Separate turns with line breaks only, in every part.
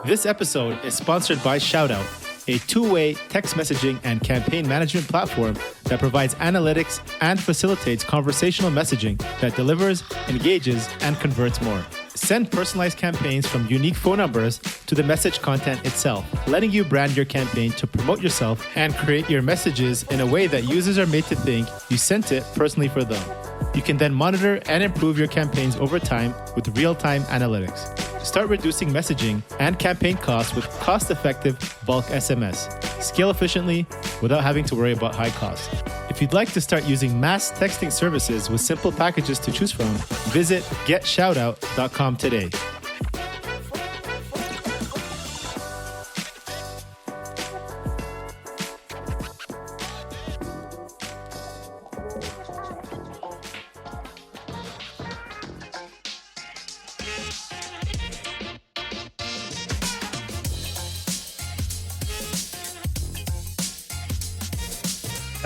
This episode is sponsored by ShoutOUT, a two-way text messaging and campaign management platform that provides analytics and facilitates conversational messaging that delivers, engages, and converts more. Send personalized campaigns from unique phone numbers to the message content itself, letting you brand your campaign to promote yourself and create your messages in a way that users are made to think you sent it personally for them. You can then monitor and improve your campaigns over time with real-time analytics. Start reducing messaging and campaign costs with cost-effective bulk SMS. Scale efficiently without having to worry about high costs. If you'd like to start using mass texting services with simple packages to choose from, visit getshoutout.com today.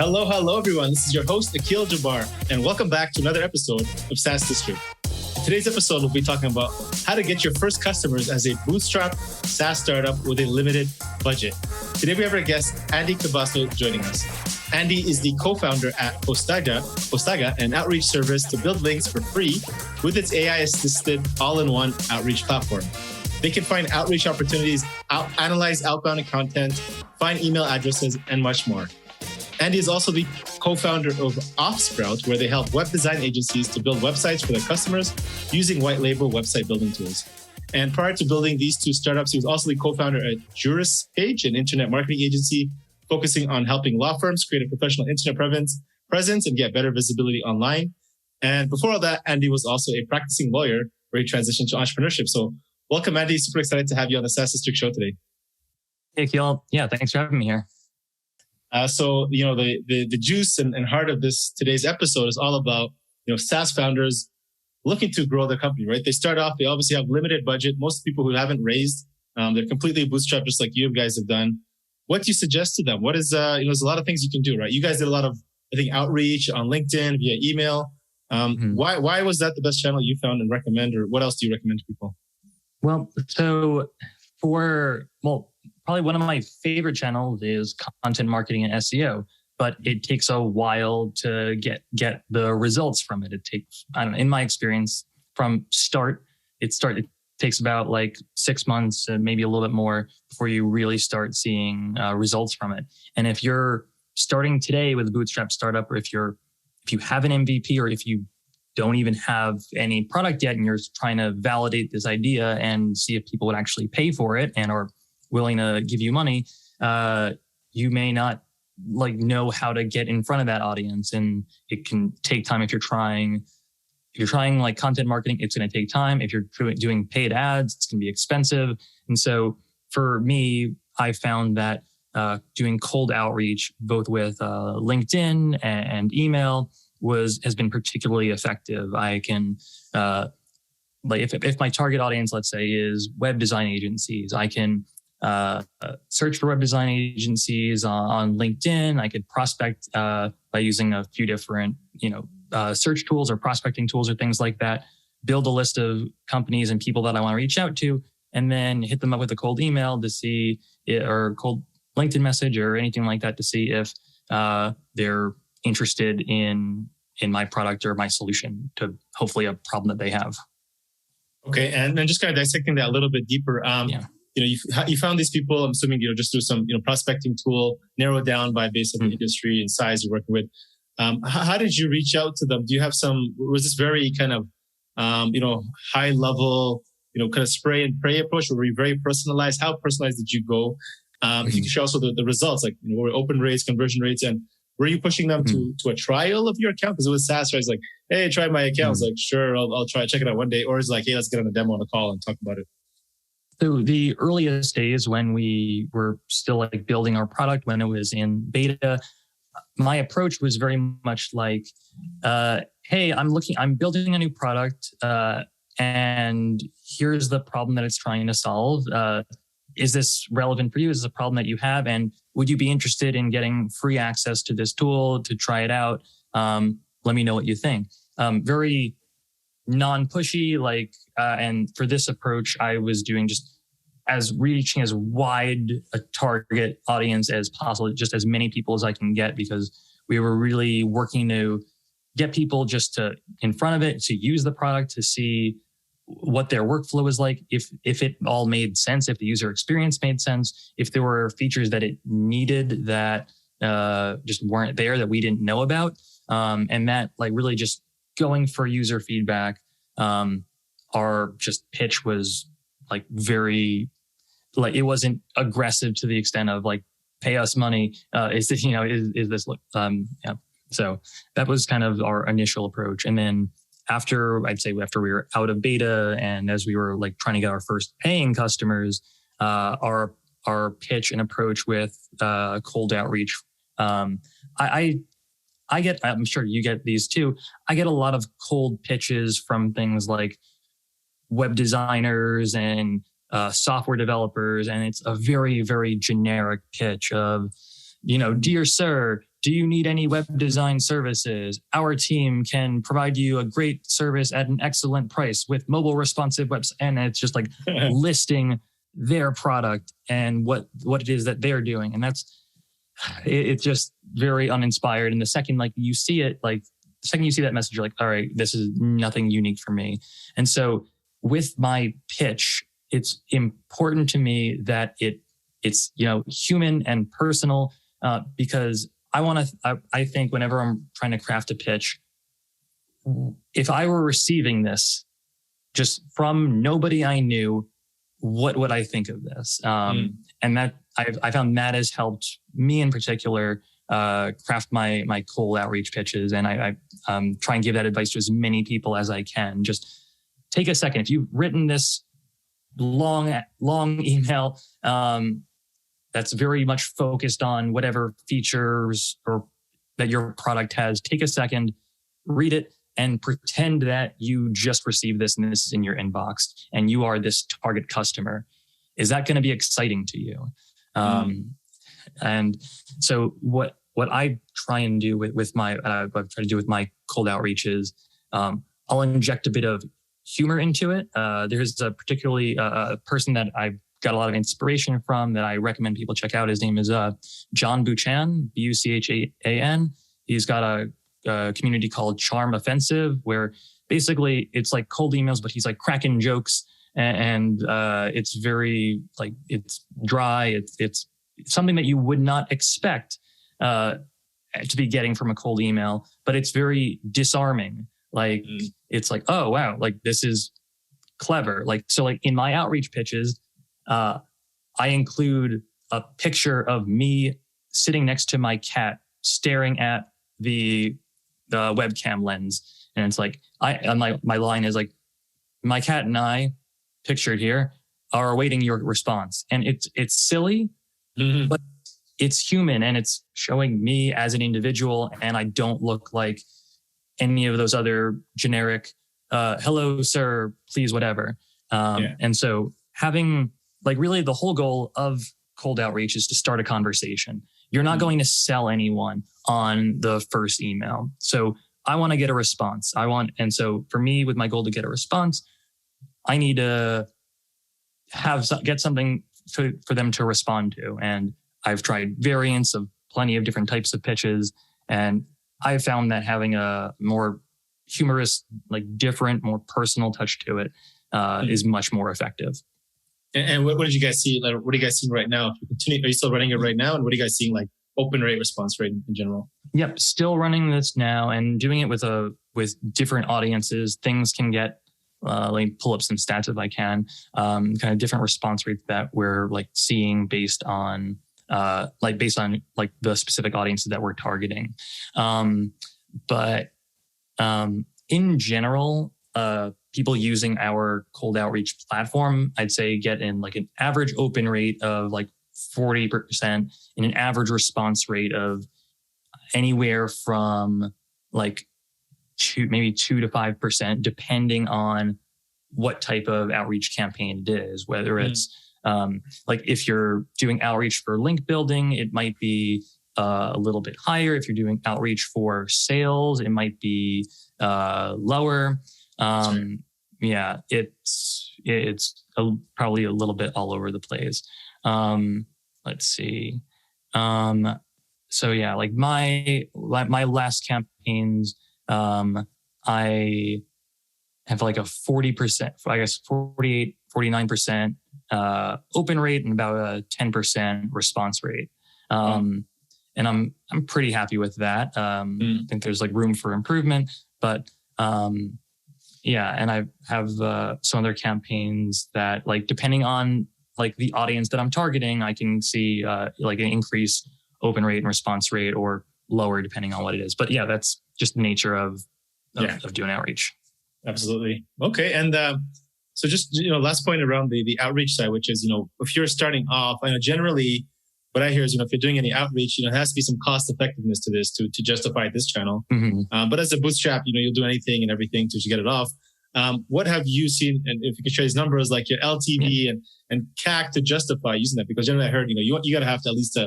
Hello, everyone. This is your host, Akil Jabbar, and welcome back to another episode of SaaS District. In today's episode, we'll be talking about how to get your first customers as a bootstrapped SaaS startup with a limited budget. Today, we have our guest, Andy Cabasso, joining us. Andy is the co-founder at Postaga, an outreach service to build links for free with its AI-assisted all-in-one outreach platform. They can find outreach opportunities, analyze outbound content, find email addresses, and much more. Andy is also the co-founder of Offsprout, where they help web design agencies to build websites for their customers using white label website building tools. And prior to building these two startups, he was also the co-founder at JurisPage, an internet marketing agency focusing on helping law firms create a professional internet presence and get better visibility online. And before all that, Andy was also a practicing lawyer where he transitioned to entrepreneurship. So welcome, Andy. Super excited to have you on the SaaS District show today.
Hey, Akil. Yeah, thanks for having me here.
So the juice and heart of today's episode is all about SaaS founders looking to grow their company, right? They start off, they obviously have limited budget. Most people who haven't raised, they're completely bootstrapped, just like you guys have done. What do you suggest to them? What is there's a lot of things you can do, right? You guys did a lot of, I think, outreach on LinkedIn via email. Why was that the best channel you found and recommend, or what else do you recommend to people?
Well, probably one of my favorite channels is content marketing and SEO, but it takes a while to get the results from it. It takes, in my experience, from it takes about like 6 months and maybe a little bit more before you really start seeing results from it. And if you're starting today with a bootstrap startup, or if you have an MVP, or if you don't even have any product yet and you're trying to validate this idea and see if people would actually pay for it and are willing to give you money, you may not know how to get in front of that audience. And it can take time if you're trying like content marketing, it's going to take time. If you're doing paid ads, it's going to be expensive. And so for me, I found that doing cold outreach, both with LinkedIn and email, has been particularly effective. I can, if my target audience, let's say, is web design agencies, I can search for web design agencies on LinkedIn. I could prospect by using a few different, search tools or prospecting tools or things like that. Build a list of companies and people that I want to reach out to, and then hit them up with a cold email to see or cold LinkedIn message or anything like that to see if they're interested in my product or my solution to hopefully a problem that they have.
Okay, and then just kind of dissecting that a little bit deeper. You found these people, I'm assuming, just through some, prospecting tool, narrowed down by base of the industry and size you're working with. How did you reach out to them? Do you have was this very kind of, high level, kind of spray and pray approach, or were you very personalized? How personalized did you go? If you could share also the results, like, what were open rates, conversion rates, and were you pushing them to a trial of your account? Because it was SaaS, right? It's like, hey, try my account. I was like, sure, I'll try, check it out one day. Or it's like, hey, let's get on a demo on a call and talk about it.
So the earliest days when we were still building our product, when it was in beta, my approach was very much like, hey, I'm building a new product, and here's the problem that it's trying to solve. Is this relevant for you? Is this a problem that you have? And would you be interested in getting free access to this tool to try it out? Let me know what you think. Very non-pushy, and for this approach, I was doing just as reaching as wide a target audience as possible, just as many people as I can get, because we were really working to get people just to in front of it, to use the product, to see what their workflow is like, if it all made sense, if the user experience made sense, if there were features that it needed that just weren't there that we didn't know about. And that like really just going for user feedback. Our just pitch was like very, like it wasn't aggressive to the extent of like, pay us money. Is this, is this, yeah. So that was kind of our initial approach. And then after we were out of beta and as we were like trying to get our first paying customers, our pitch and approach with cold outreach, I get, I'm sure you get these too. I get a lot of cold pitches from things like web designers and software developers. And it's a very, very generic pitch of, dear sir, do you need any web design services? Our team can provide you a great service at an excellent price with mobile responsive websites. And it's just like listing their product and what it is that they're doing. And it's just very uninspired. And the second, you see that message, you're like, all right, this is nothing unique for me. And so with my pitch, it's important to me that it's human and personal, because I think whenever I'm trying to craft a pitch, if I were receiving this just from nobody I knew, what would I think of this? And that I found that has helped me in particular craft my cold outreach pitches, and I try and give that advice to as many people as I can. Just take a second. If you've written this long email that's very much focused on whatever features or that your product has, take a second, read it, and pretend that you just received this and this is in your inbox and you are this target customer. Is that going to be exciting to you? And so what I try and do with my what I try to do with my cold outreach is I'll inject a bit of humor into it. There's a particularly a person that I got a lot of inspiration from that I recommend people check out. His name is John Buchan, Buchan. He's got a community called Charm Offensive, where basically it's like cold emails, but he's like cracking jokes, and it's very like it's dry. It's something that you would not expect to be getting from a cold email, but it's very disarming. Like it's like, oh wow, like this is clever. Like so, like in my outreach pitches, I include a picture of me sitting next to my cat, staring at the webcam lens, and it's like my line is like, my cat and I, pictured here, are awaiting your response, and it's silly, but it's human, and it's showing me as an individual, and I don't look like any of those other generic, hello, sir, please, whatever. And so having like really the whole goal of cold outreach is to start a conversation. You're not going to sell anyone on the first email. So I want to get a response. And so for me, with my goal to get a response, I need to get something for them to respond to. And I've tried variants of plenty of different types of pitches, and I found that having a more humorous, like different, more personal touch to it is much more effective.
And what did you guys see? Like, what are you guys seeing right now? If you continue, are you still running it right now? And what are you guys seeing, like open rate, response rate in general?
Yep, still running this now and doing it with different audiences. Things can get let me pull up some stats if I can. Kind of different response rates that we're like seeing based on the specific audiences that we're targeting. But in general, people using our cold outreach platform, I'd say get in like an average open rate of like 40% and an average response rate of anywhere from like 2 to 5%, depending on what type of outreach campaign it is, whether it's like if you're doing outreach for link building, it might be a little bit higher. If you're doing outreach for sales, it might be lower. probably a little bit all over the place. Let's see. So yeah, like my last campaigns, I have like a 40%, I guess 48, 49% open rate and about a 10% response rate. And I'm pretty happy with that. I think there's like room for improvement, but yeah. And I have some other campaigns that, like, depending on like the audience that I'm targeting, I can see like an increase open rate and response rate, or lower depending on what it is. But yeah, that's just the nature of doing outreach.
Absolutely. Okay. And so just, last point around the outreach side, which is, if you're starting off, I know generally what I hear is, if you're doing any outreach, there has to be some cost effectiveness to this to justify this channel. But as a bootstrap, you'll do anything and everything to get it off. What have you seen? And if you can share these numbers, like your LTV and CAC to justify using that, because generally I heard, you got to have to at least,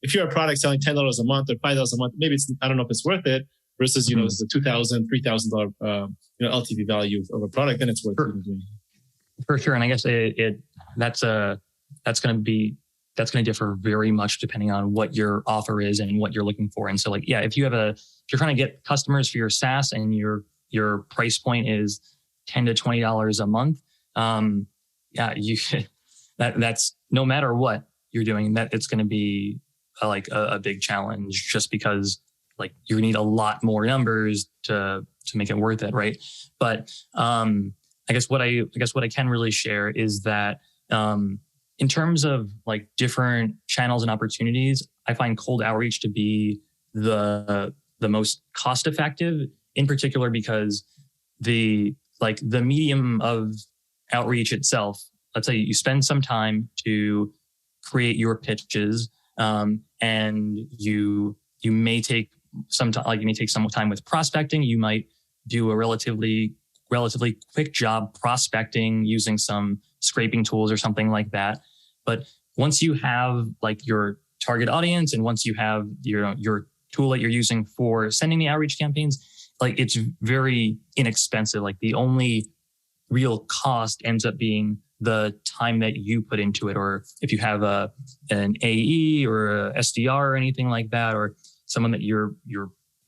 if you're a product selling $10 a month or $5 a month, maybe I don't know if it's worth it versus, it's a $2,000, $3,000, LTV value of a product, then it's worth doing.
For sure. And I guess that's going to differ very much depending on what your offer is and what you're looking for. And so, like, yeah, if you're trying to get customers for your SaaS and your price point is $10 to $20 a month, that's no matter what you're doing, that it's going to be a big challenge, just because like you need a lot more numbers to make it worth it, right? But I guess what I can really share is that in terms of like different channels and opportunities, I find cold outreach to be the most cost effective, in particular because the medium of outreach itself. Let's say you spend some time to create your pitches, and you may take some time, some time with prospecting. You might do a relatively quick job prospecting using some scraping tools or something like that. But once you have like your target audience, and once you have your tool that you're using for sending the outreach campaigns, like it's very inexpensive. Like the only real cost ends up being the time that you put into it, or if you have an AE or a SDR or anything like that, or someone that you're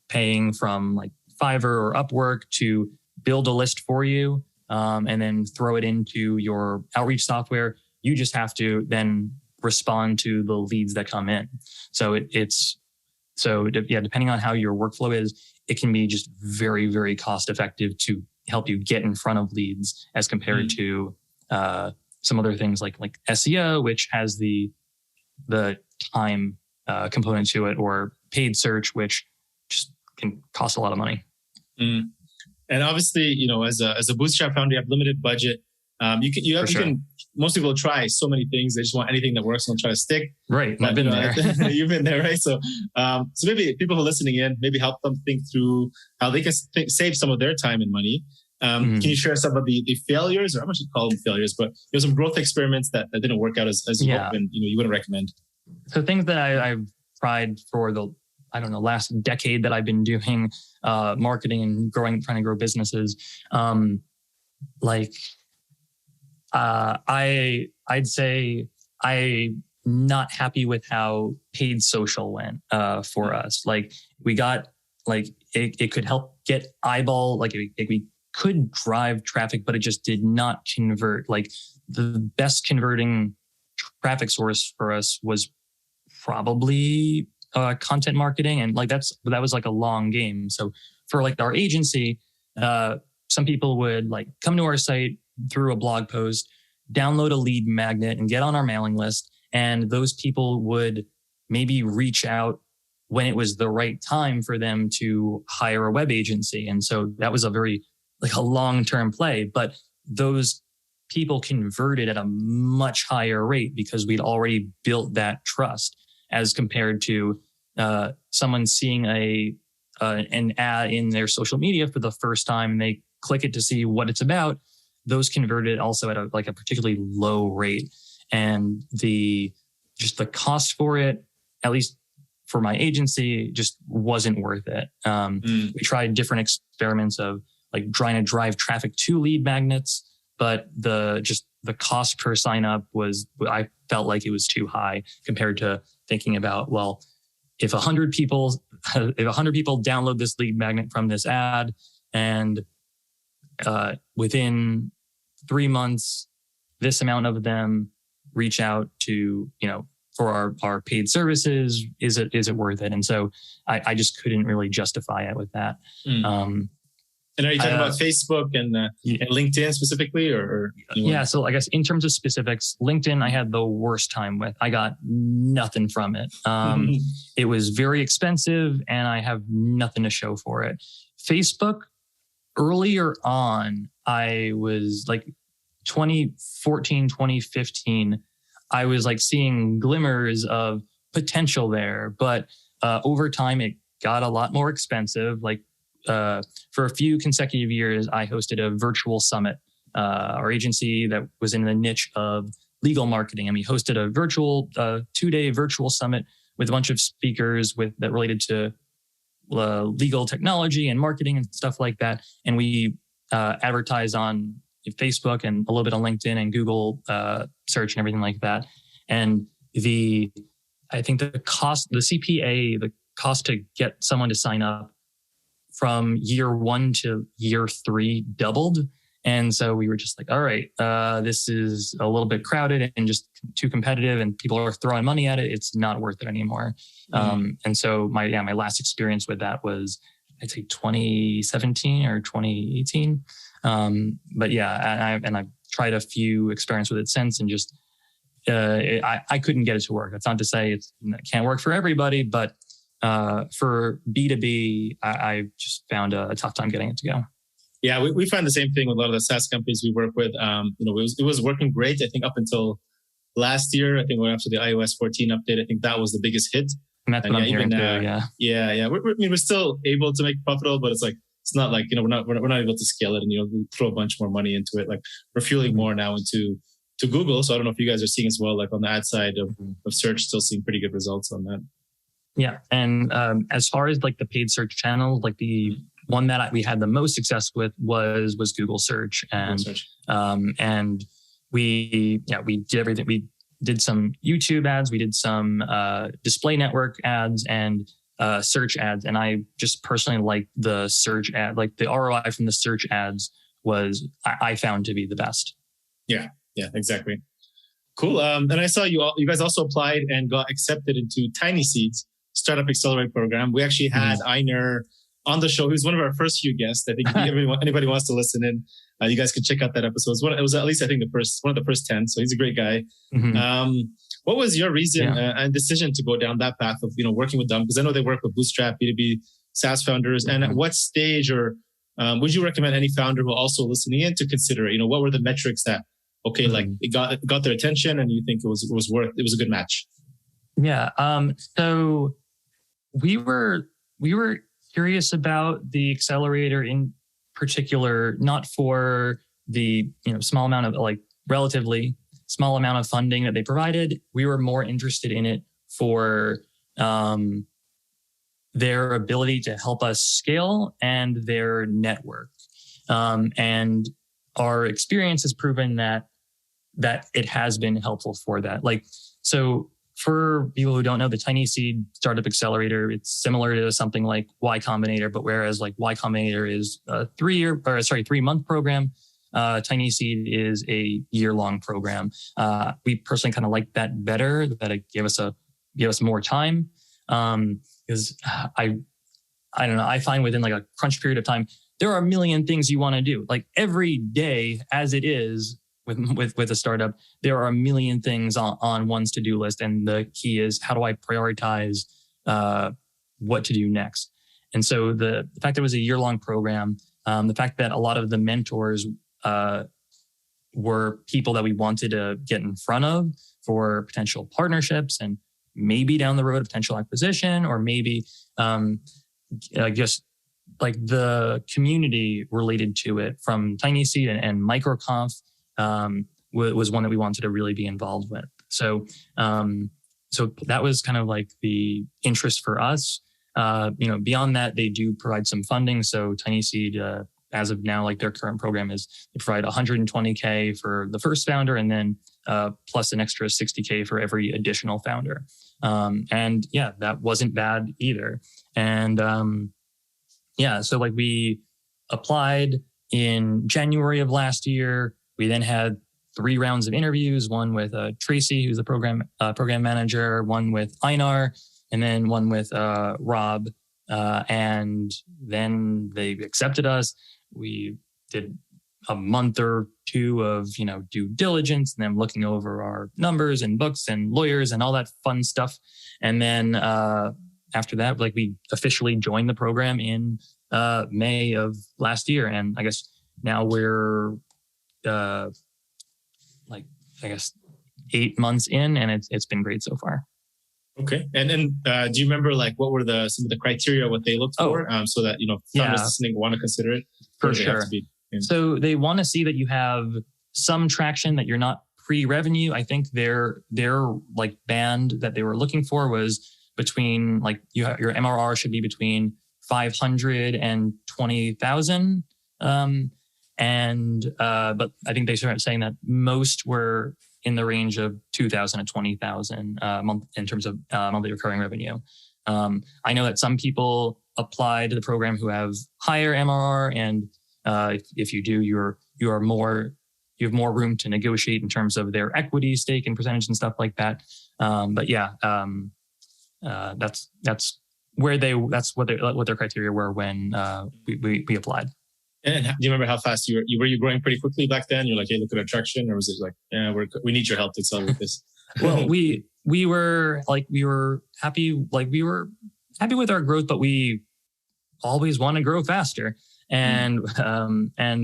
paying from like Fiverr or Upwork to build a list for you, and then throw it into your outreach software. You just have to then respond to the leads that come in. So depending on how your workflow is, it can be just very, very cost effective to help you get in front of leads as compared to some other things like SEO, which has the time component to it, or paid search, which just can cost a lot of money.
And obviously, as a bootstrap founder, you have limited budget. Most people try so many things. They just want anything that works and they'll try to stick.
Right. I've been there.
You've been there, right? So maybe people who are listening in, maybe help them think through how they can save some of their time and money. Can you share some of the failures, or I'm not sure to call them failures, but some growth experiments that didn't work out as you hope, and you wouldn't recommend?
So things that I've tried for the last decade that I've been doing marketing and trying to grow businesses. I'd say I'm not happy with how paid social went for us. Like we got it could help get eyeball, we could drive traffic, but it just did not convert. Like the best converting traffic source for us was probably content marketing, and that was like a long game. So for like our agency, some people would like come to our site through a blog post, download a lead magnet, and get on our mailing list. And those people would maybe reach out when it was the right time for them to hire a web agency. And so that was a very a long-term play, but those people converted at a much higher rate because we'd already built that trust, as compared to someone seeing an ad in their social media for the first time, and they click it to see what it's about. Those converted also at a particularly low rate, and the cost for it, at least for my agency, just wasn't worth it. We tried different experiments of like trying to drive traffic to lead magnets, but the cost per sign up I felt like it was too high compared to thinking about, well, if 100 people download this lead magnet from this ad, and within 3 months, this amount of them reach out to, for our paid services, is it worth it? And so I just couldn't really justify it with that.
And are you talking about Facebook and LinkedIn specifically, or
yeah? So I guess in terms of specifics, LinkedIn I had the worst time with. I got nothing from it. It was very expensive, and I have nothing to show for it. Facebook, earlier on, I was like 2014, 2015. I was like seeing glimmers of potential there, but over time it got a lot more expensive. Like for a few consecutive years, I hosted a virtual summit, our agency that was in the niche of legal marketing. And we hosted a virtual 2-day virtual summit with a bunch of speakers that related to legal technology and marketing and stuff like that. And we advertised on Facebook and a little bit on LinkedIn and Google search and everything like that. And I think the cost, the CPA, the cost to get someone to sign up from year 1 to year 3 doubled. And so we were just like, all right, this is a little bit crowded and just too competitive, and people are throwing money at it. It's not worth it anymore. And so my last experience with that was, I'd say 2017 or 2018. But yeah, I've tried a few experiments with it since, and just I couldn't get it to work. That's not to say it can't work for everybody, but for B2B, I just found a tough time getting it to go.
Yeah, we find the same thing with a lot of the SaaS companies we work with. It was working great, I think, up until last year. I think after the iOS 14 update, I think that was the biggest hit.
And that's what I'm hearing too.
Yeah. We're still able to make it profitable, but it's not like we're not able to scale it and throw a bunch more money into it. Like we're fueling more now into Google. So I don't know if you guys are seeing as well, like on the ad side of search, still seeing pretty good results on that.
Yeah, and as far as like the paid search channel, like the one that we had the most success with was Google Search, and we did everything. We did some YouTube ads, we did some display network ads, and search ads. And I just personally like the search ad, like the ROI from the search ads was I found to be the best.
Yeah, exactly. Cool. And I saw you guys also applied and got accepted into TinySeed's Startup Accelerator program. We actually had Einar on the show. He was one of our first few guests. I think if anybody wants to listen in, you guys can check out that episode. It was at least, I think, one of the first 10. So he's a great guy. What was your reason and decision to go down that path of working with them? Because I know they work with Bootstrapped, B2B SaaS founders. And at what stage, or would you recommend any founder who also listening in to consider? What were the metrics that like it got their attention, and you think it was a good match?
Yeah. So we were curious about the accelerator in particular, not for the small amount of relatively small amount of funding that they provided. We were more interested in it for their ability to help us scale and their network. And our experience has proven that it has been helpful for that. So for people who don't know, the TinySeed Startup Accelerator, it's similar to something like Y Combinator, but whereas like Y Combinator is a 3-month program, TinySeed is a year-long program. We personally kind of like that better, that it gave us more time. Because I don't know, I find within like a crunch period of time, there are a million things you want to do. Like every day as it is with a startup, there are a million things on one's to-do list. And the key is, how do I prioritize what to do next? And so the fact that it was a year-long program, the fact that a lot of the mentors were people that we wanted to get in front of for potential partnerships, and maybe down the road a potential acquisition, or maybe just like the community related to it from TinySeed and MicroConf was one that we wanted to really be involved with. So that was kind of like the interest for us. Beyond that, they do provide some funding. So TinySeed as of now, like their current program is they provide $120K for the first founder, and then plus an extra $60K for every additional founder. And yeah, that wasn't bad either. And so like we applied in January of last year. We then had 3 rounds of interviews, one with Tracy, who's the program manager, one with Einar, and then one with Rob. And then they accepted us. We did a month or 2 of, due diligence and then looking over our numbers and books and lawyers and all that fun stuff. And then after that, like we officially joined the program in May of last year. And I guess now we're 8 months in, and it's been great so far.
Okay. And then do you remember like what were some of the criteria, what they looked for, so that, founders listening want to consider it?
For sure. So they want to see that you have some traction, that you're not pre-revenue. I think their like band that they were looking for was between like your MRR should be between 500 and 20,000. But I think they started saying that most were in the range of 2,000 to 20,000 a month in terms of monthly recurring revenue. I know that some people apply to the program who have higher MRR, and if you do, you have more room to negotiate in terms of their equity stake and percentage and stuff like that. That's what their criteria were when we applied.
And do you remember how fast you were growing pretty quickly back then? You're like, hey, look at our traction, or was it like, yeah, we need your help to accelerate this?
Well, we were happy with our growth, but we always want to grow faster. And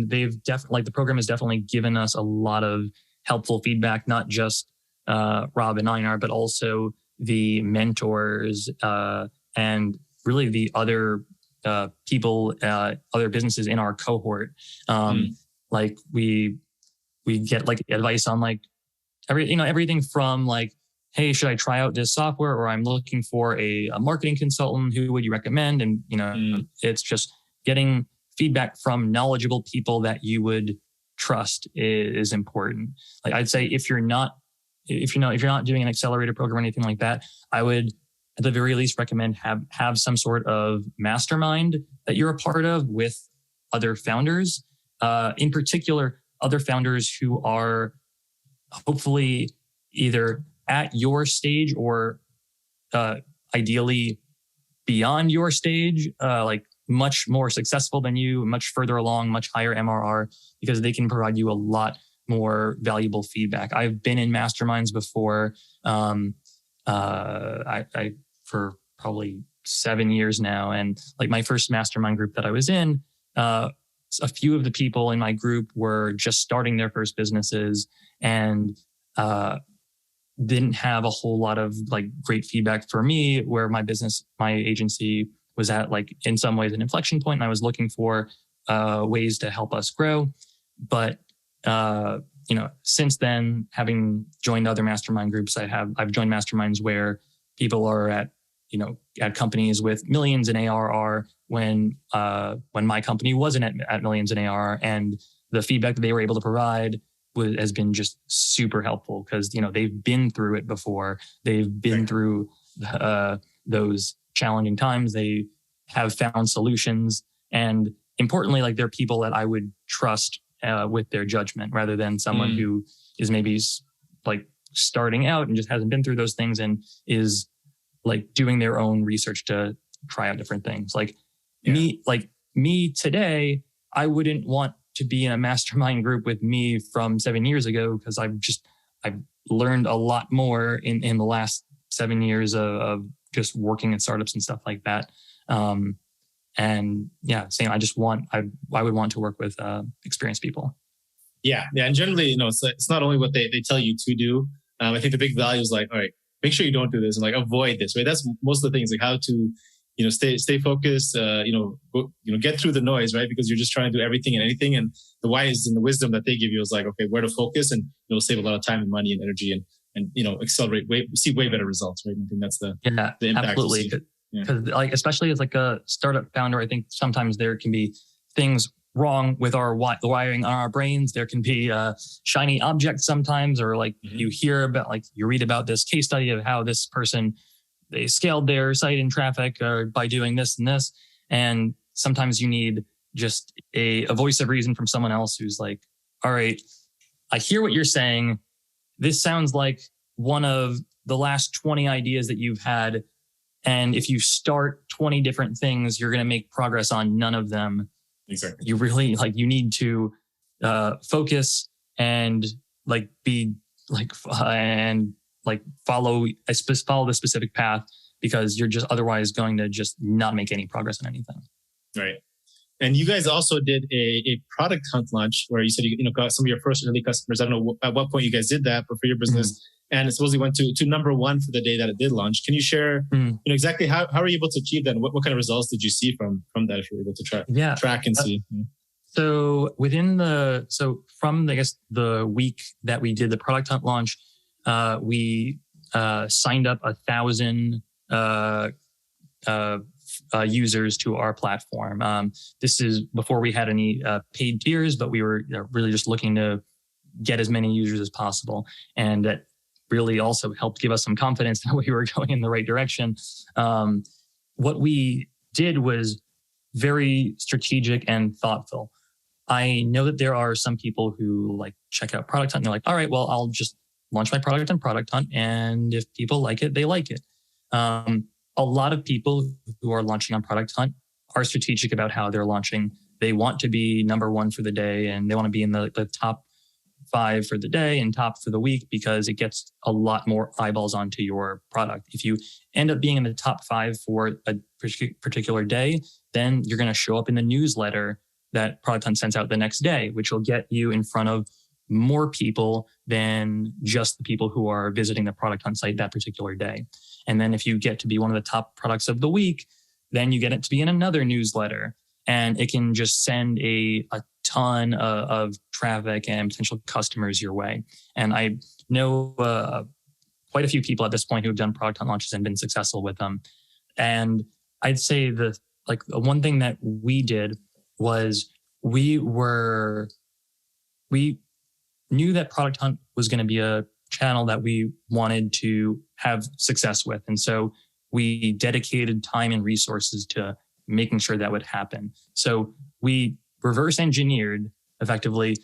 they've definitely, the program has definitely given us a lot of helpful feedback, not just Rob and Einar, but also the mentors and really the other people, other businesses in our cohort. Like we get like advice on like everything from like, hey, should I try out this software? Or I'm looking for a marketing consultant. Who would you recommend? And it's just getting feedback from knowledgeable people that you would trust is important. Like I'd say if you're not doing an accelerator program or anything like that, I would at the very least recommend have some sort of mastermind that you're a part of with other founders, in particular, other founders who are hopefully either at your stage or ideally beyond your stage, like much more successful than you, much further along, much higher MRR, because they can provide you a lot more valuable feedback. I've been in masterminds before. I for probably 7 years now. And like my first mastermind group that I was in, a few of the people in my group were just starting their first businesses and didn't have a whole lot of like great feedback for me, where my agency was at like in some ways an inflection point, and I was looking for ways to help us grow. But since then, having joined other mastermind groups, I've joined masterminds where people are at companies with millions in ARR when my company wasn't at millions in ARR, and the feedback that they were able to provide has been just super helpful because they've been through it before. They've been through those challenging times. They have found solutions, and importantly, like they're people that I would trust with their judgment, rather than someone who is maybe like starting out and just hasn't been through those things and is like doing their own research to try out different things. Like me today, I wouldn't want to be in a mastermind group with me from 7 years ago, because I've learned a lot more in the last 7 years of just working at startups and stuff like that. And yeah, same. I would want to work with experienced people.
Yeah. And generally, it's not only what they tell you to do. I think the big value is like, all right, make sure you don't do this and like avoid this, right? That's most of the things, like how to, stay focused, get through the noise, right? Because you're just trying to do everything and anything. And the whys and the wisdom that they give you is like, okay, where to focus, and it'll save a lot of time and money and energy and accelerate see way better results, right? I think that's the impact.
Absolutely. Because like, especially as like a startup founder, I think sometimes there can be things wrong with our wiring on our brains. There can be shiny objects sometimes, or like you hear about, like you read about this case study of how this person, they scaled their site in traffic by doing this and this. And sometimes you need just a voice of reason from someone else who's like, all right, I hear what you're saying. This sounds like one of the last 20 ideas that you've had. And if you start 20 different things, you're going to make progress on none of them.
Exactly.
You really you need to focus and be follow the specific path, because you're just otherwise going to just not make any progress on anything.
Right. And you guys also did a product hunt launch where you said you got some of your first early customers. I don't know at what point you guys did that, but for your business, and it supposedly went to number one for the day that it did launch. Can you share exactly how are you able to achieve that? And what kind of results did you see from that, if you were able to track and see?
So from the week that we did the product hunt launch, we signed up 1,000 users to our platform. This is before we had any paid tiers, but we were really just looking to get as many users as possible. And that really also helped give us some confidence that we were going in the right direction. What we did was very strategic and thoughtful. I know that there are some people who check out Product Hunt and they're like, all right, well, I'll just launch my product in Product Hunt. And if people like it, they like it. A lot of people who are launching on Product Hunt are strategic about how they're launching. They want to be number one for the day, and they want to be in the top 5 for the day and top for the week, because it gets a lot more eyeballs onto your product. If you end up being in the top 5 for a particular day, then you're going to show up in the newsletter that Product Hunt sends out the next day, which will get you in front of more people than just the people who are visiting the Product Hunt site that particular day. And then if you get to be one of the top products of the week, then you get it to be in another newsletter, and it can just send a ton of traffic and potential customers your way. And I know quite a few people at this point who have done Product Hunt launches and been successful with them. And I'd say the one thing that we did was we knew that Product Hunt was going to be a channel that we wanted to have success with. And so we dedicated time and resources to making sure that would happen. So we reverse engineered, effectively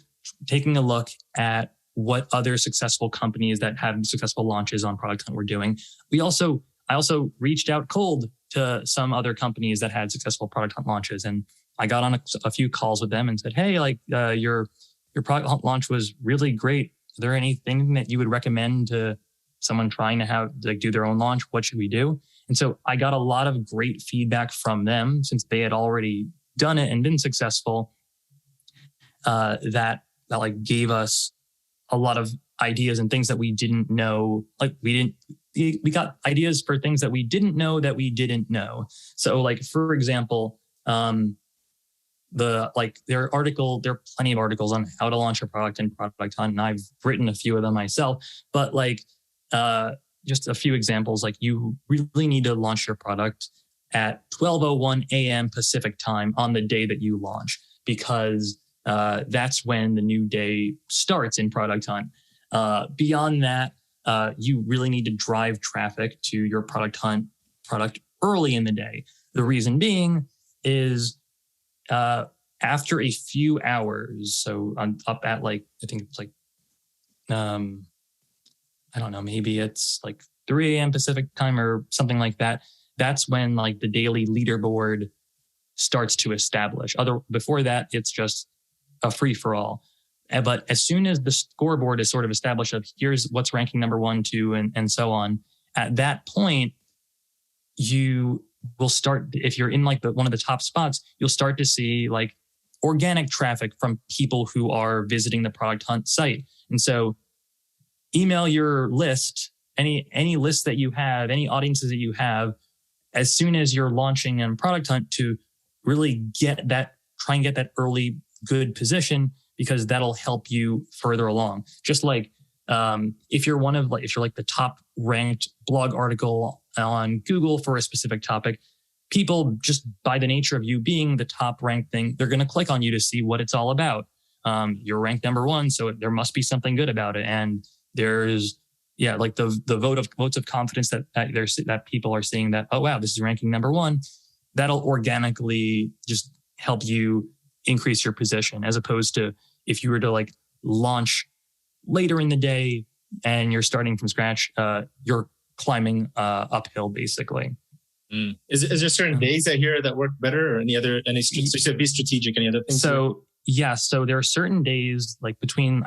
taking a look at what other successful companies that had successful launches on Product Hunt were doing. I also reached out cold to some other companies that had successful Product Hunt launches. And I got on a few calls with them and said, hey, your Product Hunt launch was really great. Is there anything that you would recommend to someone trying to do their own launch? What should we do? And so I got a lot of great feedback from them, since they had already done it and been successful, that gave us a lot of ideas and things that we didn't know. We got ideas for things that we didn't know that we didn't know. So for example, there are plenty of articles on how to launch a product in Product Hunt, and I've written a few of them myself. But just a few examples, you really need to launch your product at 12:01 a.m. Pacific time on the day that you launch, because that's when the new day starts in Product Hunt. Beyond that, you really need to drive traffic to your Product Hunt product early in the day. The reason being is after a few hours, so I'm up at I think it's I don't know, maybe it's 3 a.m. Pacific time or something like that. That's when the daily leaderboard starts to establish. Before that, it's just a free for all. But as soon as the scoreboard is sort of established of here's what's ranking number 1, 2, and so on, at that point, you will start, if you're in one of the top spots, you'll start to see organic traffic from people who are visiting the Product Hunt site. And so email your list, any list that you have, any audiences that you have, as soon as you're launching in Product Hunt, to really try and get that early good position, because that'll help you further along. Just if you're if you're the top ranked blog article on Google for a specific topic, people, just by the nature of you being the top ranked thing, they're going to click on you to see what it's all about. You're ranked number one, so there must be something good about it. And there's, like the votes of confidence that people are seeing that, oh wow, this is ranking number one. That'll organically just help you increase your position, as opposed to if you were to like launch later in the day and you're starting from scratch, you're climbing uphill basically.
Is there certain days I hear that work better, or any be strategic, any other things?
So there are certain days, like between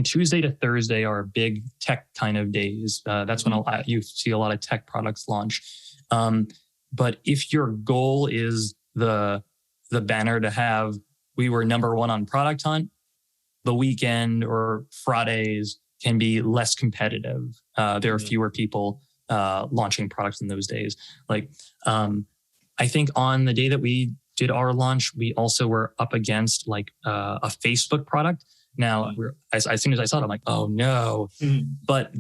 Tuesday to Thursday are big tech kind of days. That's when you see a lot of tech products launch. But if your goal is the banner to have, we were number one on Product Hunt, the weekend or Fridays can be less competitive. There are fewer people launching products in those days. Like, I think on the day that we did our launch, we also were up against like a Facebook product. Now, as soon as I saw it, I'm like, oh no. But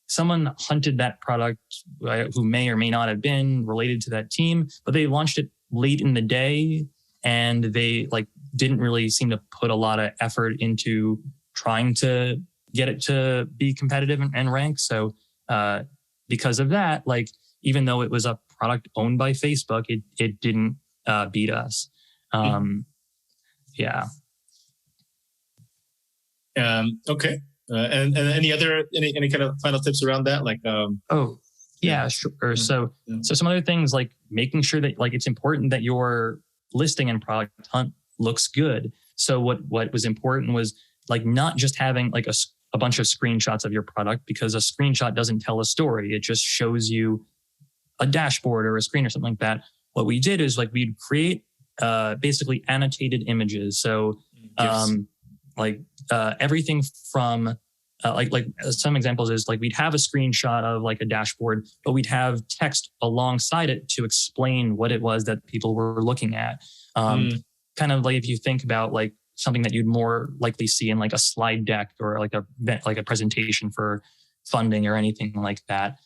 someone hunted that product who may or may not have been related to that team, but they launched it late in the day, and they like didn't really seem to put a lot of effort into trying to get it to be competitive and rank. So because of that, like even though it was a product owned by Facebook, it didn't beat us. Yeah.
Okay. And any kind of final tips around that? Like,
sure. So some other things, like making sure that like it's important that your listing and Product Hunt looks good. So what was important was like not just having like a bunch of screenshots of your product, because a screenshot doesn't tell a story. It just shows you a dashboard or a screen or something like that. What we did is like we'd create basically annotated images. So everything from like some examples is like we'd have a screenshot of like a dashboard, but we'd have text alongside it to explain what it was that people were looking at. Kind of like if you think about like something that you'd more likely see in like a slide deck or like a presentation for funding or anything like that.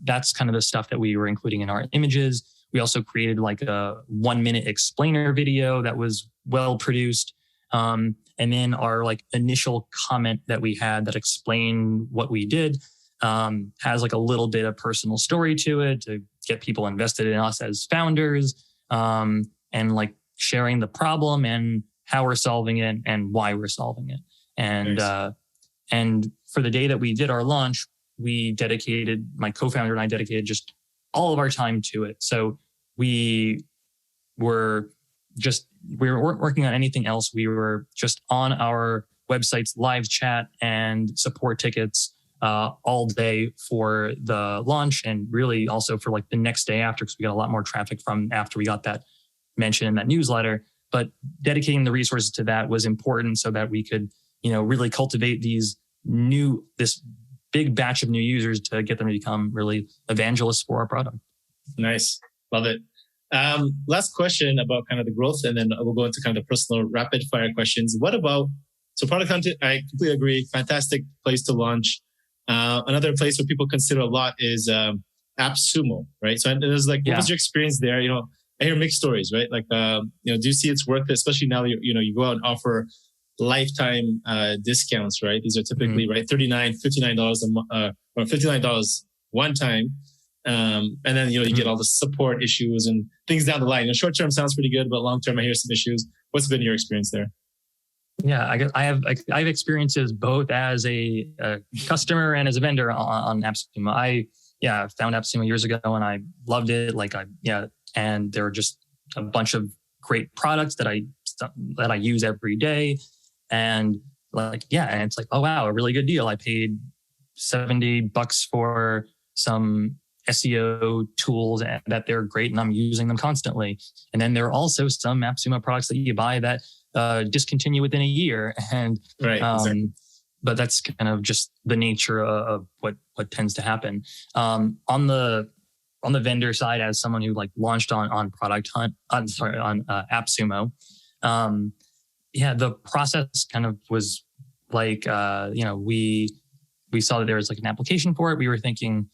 That's kind of the stuff that we were including in our images. We also created like a 1-minute explainer video that was well produced. And then our like initial comment that we had that explained what we did has like a little bit of personal story to it to get people invested in us as founders, and like sharing the problem and how we're solving it and why we're solving it. And and for the day that we did our launch, my co-founder and I dedicated just all of our time to it. So we weren't working on anything else. We were just on our website's live chat and support tickets all day for the launch, and really also for like the next day after, because we got a lot more traffic from after we got that mention in that newsletter. But dedicating the resources to that was important so that we could, really cultivate this big batch of new users to get them to become really evangelists for our product. Nice.
Love it. Last question about kind of the growth, and then we'll go into kind of the personal rapid fire questions. What about, so Product Hunt, I completely agree. Fantastic place to launch. Another place where people consider a lot is AppSumo, right? So there's like, what was your experience there? I hear mixed stories, right? Like, do you see it's worth it? Especially now, you go out and offer lifetime discounts, right? These are typically, right, $39, $59 a month, or $59 one time. And then, you get all the support issues and things down the line. Short term sounds pretty good, but long term, I hear some issues. What's been your experience there?
Yeah, I have experiences both as a customer and as a vendor on AppSumo. I found AppSumo years ago and I loved it. And there were just a bunch of great products that I use every day. And and it's like, oh wow, a really good deal. I paid $70 for some SEO tools that they're great and I'm using them constantly. And then there are also some AppSumo products that you buy that discontinue within a year. And exactly. But that's kind of just the nature of what tends to happen. On the vendor side, as someone who like launched on Product Hunt, on AppSumo, the process kind of was like, we saw that there was like an application for it. We were thinking,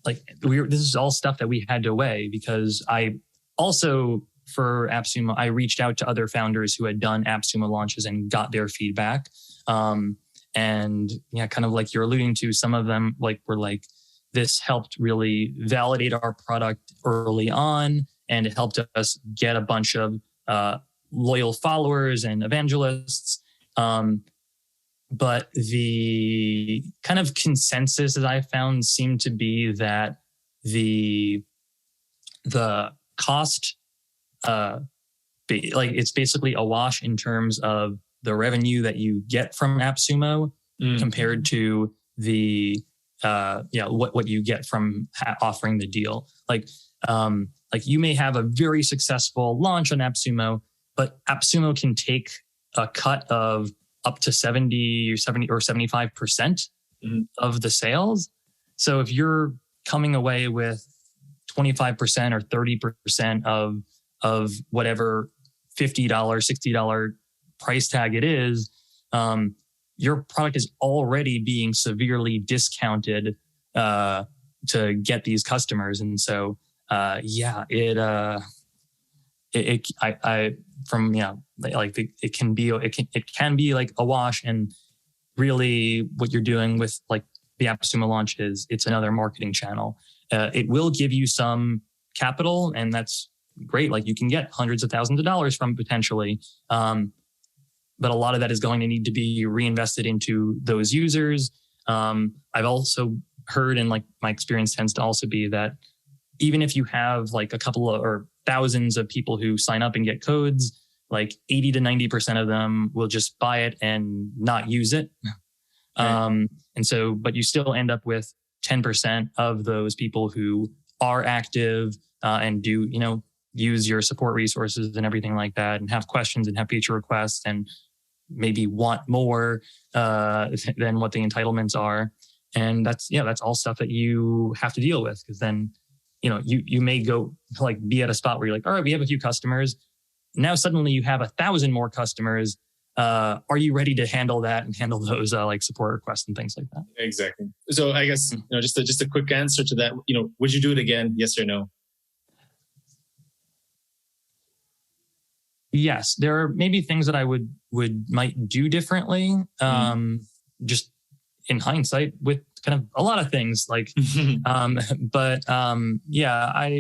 this is all stuff that we had to weigh, because I also, for AppSumo, I reached out to other founders who had done AppSumo launches and got their feedback. And yeah, kind of like you're alluding to, some of them were like, this helped really validate our product early on, and it helped us get a bunch of loyal followers and evangelists. But the kind of consensus that I found seemed to be that the cost, it's basically a wash in terms of the revenue that you get from AppSumo compared to the what you get from offering the deal. Like you may have a very successful launch on AppSumo, but AppSumo can take a cut of up to 70 or 75% of the sales. So if you're coming away with 25% or 30% of whatever $50, $60 price tag it is, your product is already being severely discounted to get these customers. And so, it can be like a wash. And really what you're doing with like the AppSumo launch is it's another marketing channel. It will give you some capital, and that's great. Like you can get hundreds of thousands of dollars from potentially. But a lot of that is going to need to be reinvested into those users. I've also heard, and like my experience tends to also be that even if you have like a couple of or thousands of people who sign up and get codes, like 80 to 90% of them will just buy it and not use it. Right. And so, but you still end up with 10% of those people who are active and do, use your support resources and everything like that, and have questions and have feature requests and maybe want more than what the entitlements are. And that's all stuff that you have to deal with, because then, you may go like be at a spot where you're like, all right, we have a few customers. Now suddenly you have 1,000 more customers. Are you ready to handle that and handle those like support requests and things like that? Exactly.
So I guess, just a quick answer to that, would you do it again? Yes or no?
Yes, there are maybe things that I might do differently. Just in hindsight, with kind of a lot of things like, I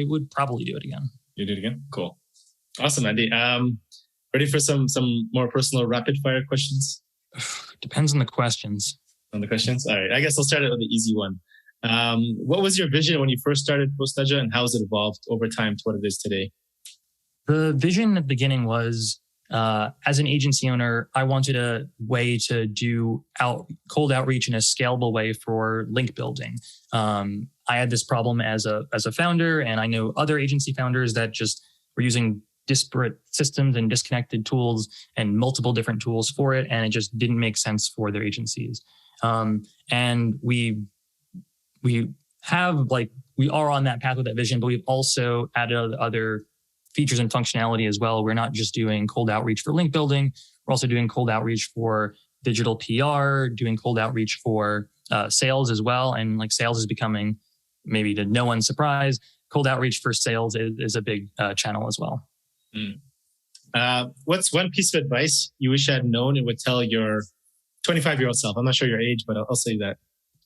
would probably do it again.
You do it again? Cool. Awesome, Andy. Ready for some more personal rapid fire questions?
Depends on the questions.
On the questions? All right. I guess I'll start it with the easy one. What was your vision when you first started Postaga, and how has it evolved over time to what it is today?
The vision at the beginning was, as an agency owner, I wanted a way to do cold outreach in a scalable way for link building. I had this problem as a founder, and I know other agency founders that just were using disparate systems and disconnected tools and multiple different tools for it, and it just didn't make sense for their agencies. And we are on that path with that vision, but we've also added other features and functionality as well. We're not just doing cold outreach for link building. We're also doing cold outreach for digital PR, doing cold outreach for sales as well. And like sales is becoming, maybe to no one's surprise, cold outreach for sales is a big channel as well.
What's one piece of advice you wish I had known and would tell your 25-year-old self? I'm not sure your age, but I'll say that.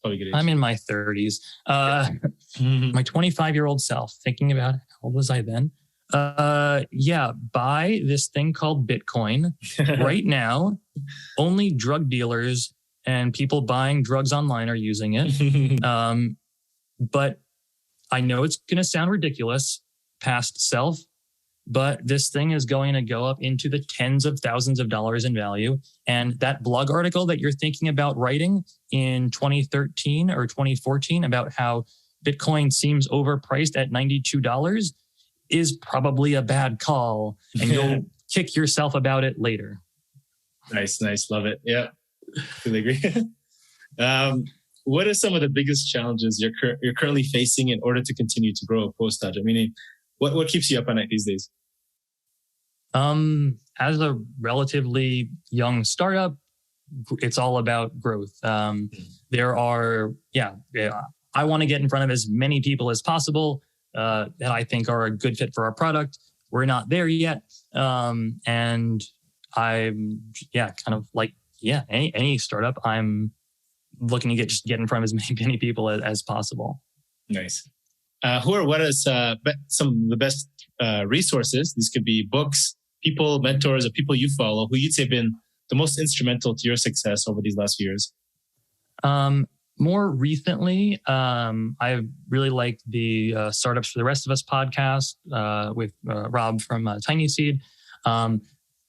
Probably good age.
I'm in my 30s. My 25-year-old self, thinking about it, how old was I then? Buy this thing called Bitcoin right now. Only drug dealers and people buying drugs online are using it. But I know it's going to sound ridiculous past self, but this thing is going to go up into the tens of thousands of dollars in value. And that blog article that you're thinking about writing in 2013 or 2014 about how Bitcoin seems overpriced at $92 is probably a bad call, and you'll kick yourself about it later.
Nice. Love it. Yeah, fully agree. What are some of the biggest challenges you're currently facing in order to continue to grow Postaga? Meaning, what keeps you up at night these days?
As a relatively young startup, it's all about growth. I I want to get in front of as many people as possible that I think are a good fit for our product. We're not there yet. And I'm, kind of like, any startup, I'm looking to get in front of as many people as possible.
Nice. What is some of the best resources? These could be books, people, mentors, or people you follow who you'd say have been the most instrumental to your success over these last few years.
More recently, I really liked the Startups for the Rest of Us podcast with Rob from TinySeed.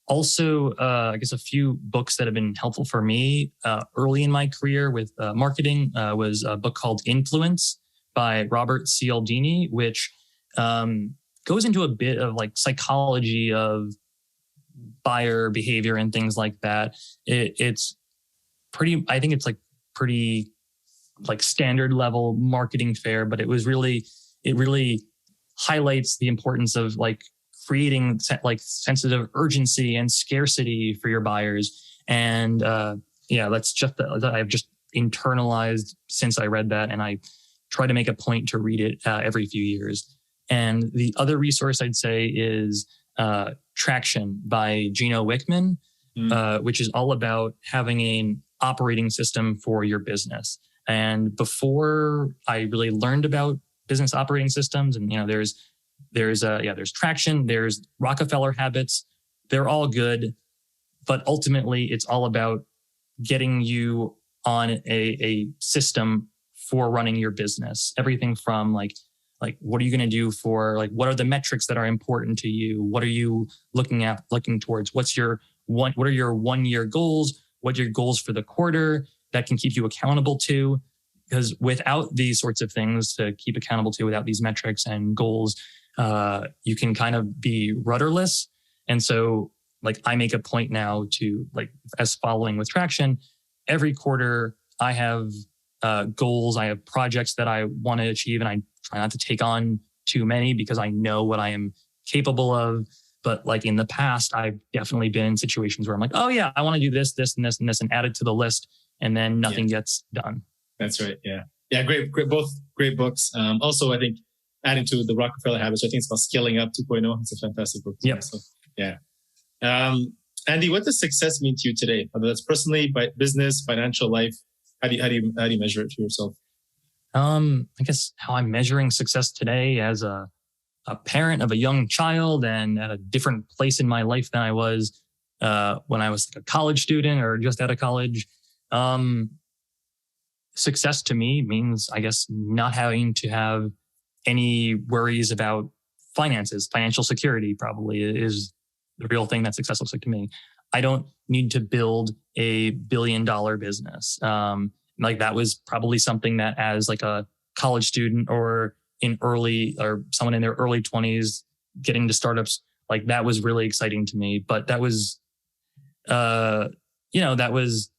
Also, I guess a few books that have been helpful for me early in my career with marketing was a book called Influence by Robert Cialdini, which goes into a bit of like psychology of buyer behavior and things like that. It's pretty, I think it's like pretty like standard level marketing fare, but it really highlights the importance of like creating like sensitive urgency and scarcity for your buyers. And that's just that I've just internalized since I read that, and I try to make a point to read it every few years. And the other resource I'd say is Traction by Gino Wickman, which is all about having an operating system for your business. And before I really learned about business operating systems, and there's Traction, there's Rockefeller Habits, they're all good, but ultimately it's all about getting you on a system for running your business. Everything from like what are you going to do for like, what are the metrics that are important to you? What are you looking towards? What are your 1 year goals? What are your goals for the quarter that can keep you accountable to? Because without these sorts of things to keep accountable to, without these metrics and goals, you can kind of be rudderless. And so like I make a point now to like, as following with Traction, every quarter I have goals, I have projects that I want to achieve, and I try not to take on too many because I know what I am capable of. But like in the past, I've definitely been in situations where I'm like, oh yeah, I want to do this, this, and this, and this, and add it to the list, and then nothing gets done.
That's right. Yeah. Great. Both great books. Also, I think adding to the Rockefeller Habits, I think it's called Scaling Up 2.0. It's a fantastic book.
Yeah.
So, yeah. Andy, what does success mean to you today? Whether that's personally, by business, financial life, how do you measure it for yourself?
I guess how I'm measuring success today as a parent of a young child and at a different place in my life than I was when I was like a college student or just out of college. Success to me means, I guess, not having to have any worries about finances. Financial security probably is the real thing that success looks like to me. I don't need to build a $1 billion business. Like that was probably something that as like a college student or someone in their early 20s getting to startups, like that was really exciting to me. But that was, that was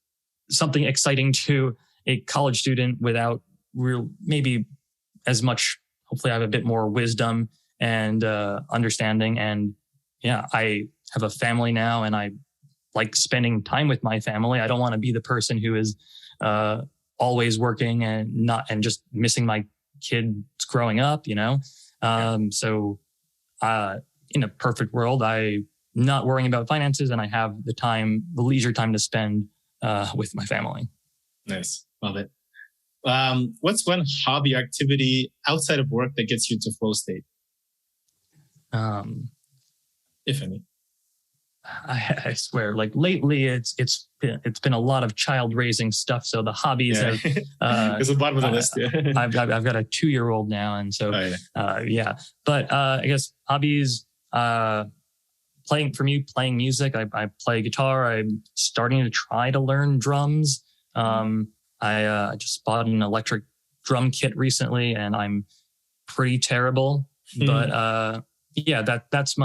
something exciting to a college student without maybe as much. Hopefully I have a bit more wisdom and understanding. And I have a family now and I like spending time with my family. I don't want to be the person who is always working and just missing my kids growing up, So in a perfect world, I'm not worrying about finances and I have the leisure time to spend with my family.
Nice. Love it. What's one hobby activity outside of work that gets you to flow state? If any.
I swear, like lately, it's been a lot of child raising stuff. So the hobbies have
it's the bottom of the list. Yeah.
I've got a 2-year-old now, and so But I guess hobbies. Playing music. I play guitar. I'm starting to try to learn drums. I just bought an electric drum kit recently, and I'm pretty terrible. But that's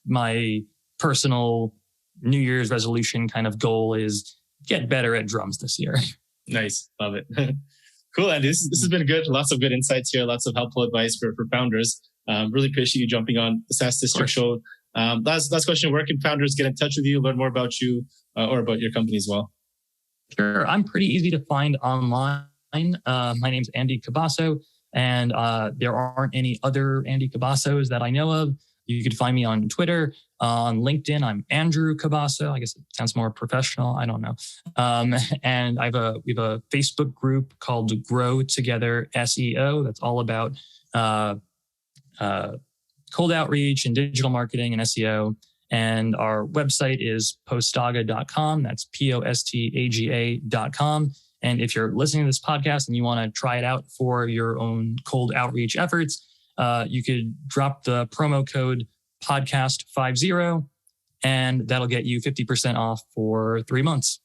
my personal New Year's resolution kind of goal is get better at drums this year. Nice.
Love it. Cool, Andy. This has been good. Lots of good insights here. Lots of helpful advice for founders. Really appreciate you jumping on the SaaS District Show. Last question. Where can founders get in touch with you, learn more about you or about your company as well?
Sure. I'm pretty easy to find online. My name's Andy Cabasso, and there aren't any other Andy Cabassos that I know of. You could find me on Twitter, on LinkedIn. I'm Andrew Cabasso. I guess it sounds more professional. I don't know. And we have a Facebook group called Grow Together SEO. That's all about cold outreach and digital marketing and SEO. And our website is postaga.com. That's postaga.com. And if you're listening to this podcast and you want to try it out for your own cold outreach efforts, you could drop the promo code podcast50, and that'll get you 50% off for 3 months.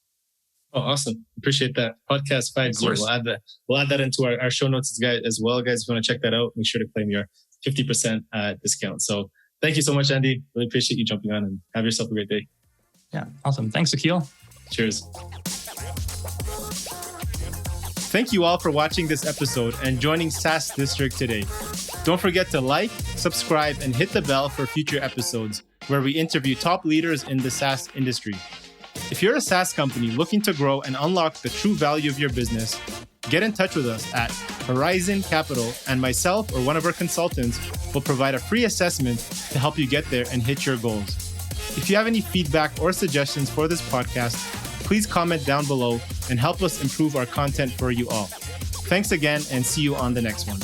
Oh, awesome. Appreciate that. Podcast50. We'll add that into our show notes as well, guys. If you want to check that out, make sure to claim your 50% discount. So thank you so much, Andy. Really appreciate you jumping on, and have yourself a great day.
Yeah, awesome. Thanks, Akil.
Cheers. Thank you all for watching this episode and joining SaaS District today. Don't forget to like, subscribe, and hit the bell for future episodes where we interview top leaders in the SaaS industry. If you're a SaaS company looking to grow and unlock the true value of your business, get in touch with us at Horizon Capital, and myself or one of our consultants will provide a free assessment to help you get there and hit your goals. If you have any feedback or suggestions for this podcast, please comment down below and help us improve our content for you all. Thanks again, and see you on the next one.